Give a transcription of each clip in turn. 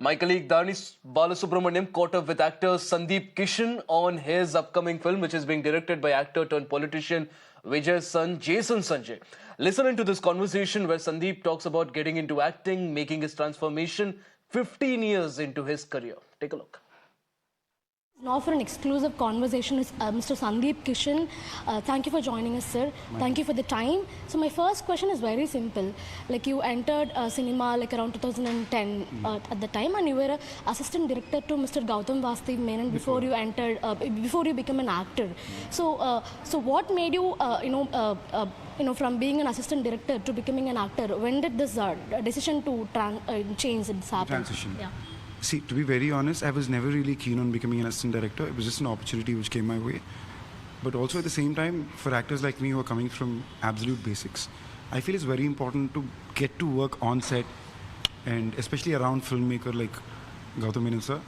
My colleague Danis Balasubramaniam caught up with actor Sundeep Kishan on his upcoming film, which is being directed by actor turned politician Vijay's son Jason Sanjay. Listen into this conversation where Sandeep talks about getting into acting, making his transformation 15 years into his career. Take a look. Now for an exclusive conversation is Mr. Sundeep Kishan. Thank you for joining us, sir. Thank you for the time. So my first question is very simple. Like you entered cinema like around 2010 at the time, and you were an assistant director to Mr. Gautam Vastev Menon before you entered, before you became an actor. So, so what made you, from being an assistant director to becoming an actor? When did this decision to change happen? Transition. Yeah. See, to be very honest, I was never really keen on becoming an assistant director. It was just an opportunity which came my way. But also at the same time, for actors like me who are coming from absolute basics, I feel it's very important to get to work on set, and especially around filmmaker like Gautam Menon sir,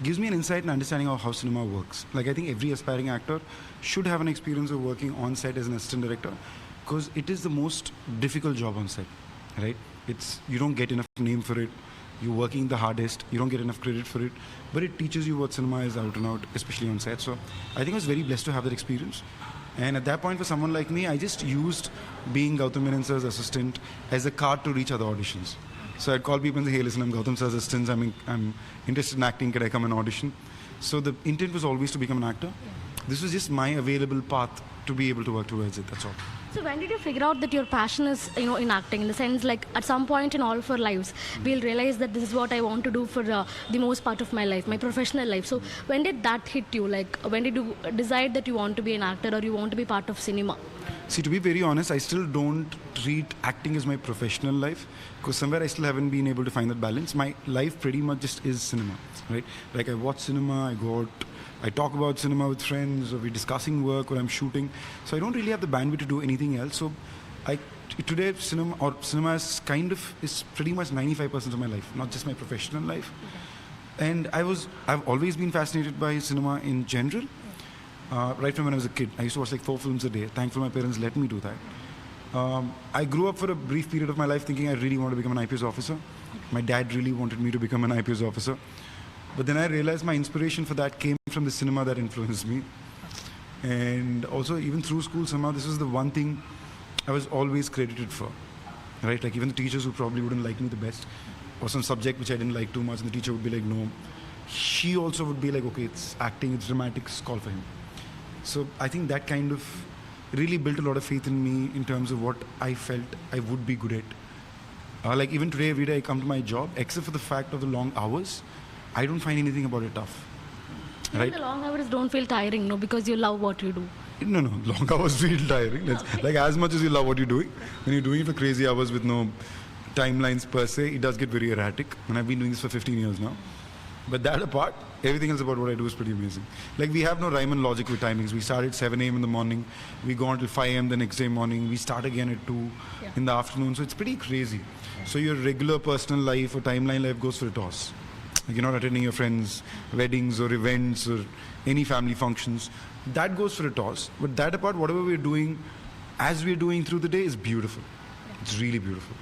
gives me an insight and understanding of how cinema works. Like I think every aspiring actor should have an experience of working on set as an assistant director, because it is the most difficult job on set, right? You don't get enough name for it. You're working the hardest, you don't get enough credit for it, but it teaches you what cinema is out and out, especially on set. So I think I was very blessed to have that experience. And at that point, for someone like me, I just used being Gautam Menon sir's assistant as a card to reach other auditions. So I'd call people and say, hey, listen, I'm Gautam sir's assistant, I'm interested in acting, can I come and audition? So the intent was always to become an actor. This was just my available path to be able to work towards it, that's all. So when did you figure out that your passion is, in acting? In the sense, like at some point in all of our lives, we'll realize that this is what I want to do for the most part of my life, my professional life. So when did that hit you? Like when did you decide that you want to be an actor or you want to be part of cinema? See, to be very honest, I still don't treat acting as my professional life, because somewhere I still haven't been able to find that balance. My life pretty much just is cinema, right? Like I watch cinema, I go out, I talk about cinema with friends, or we're discussing work, or I'm shooting. So I don't really have the bandwidth to do anything else. So today cinema is is pretty much 95% of my life, not just my professional life. Okay. And I've always been fascinated by cinema in general. Right from when I was a kid. I used to watch like 4 films a day. Thankful my parents let me do that. I grew up for a brief period of my life thinking I really want to become an IPS officer. My dad really wanted me to become an IPS officer. But then I realized my inspiration for that came from the cinema that influenced me. And also even through school somehow this was the one thing I was always credited for. Right? Like even the teachers who probably wouldn't like me the best, or some subject which I didn't like too much, and the teacher would be like, no. She also would be like, okay, it's acting, it's dramatics, call for him. So I think that kind of really built a lot of faith in me in terms of what I felt I would be good at. Like even today, every day I come to my job, except for the fact of the long hours, I don't find anything about it tough. Even right? The long hours don't feel tiring, no, because you love what you do. No, long hours feel tiring. That's okay. Like as much as you love what you're doing, when you're doing it for crazy hours with no timelines per se, it does get very erratic. And I've been doing this for 15 years now. But that apart, everything else about what I do is pretty amazing. Like we have no rhyme and logic with timings. We start at 7 a.m. in the morning, we go until 5 a.m. the next day morning, we start again at 2 in the afternoon. So it's pretty crazy. So your regular personal life or timeline life goes for a toss. Like you're not attending your friends' weddings or events or any family functions. That goes for a toss. But that apart, whatever we're doing, as we're doing through the day is beautiful. It's really beautiful.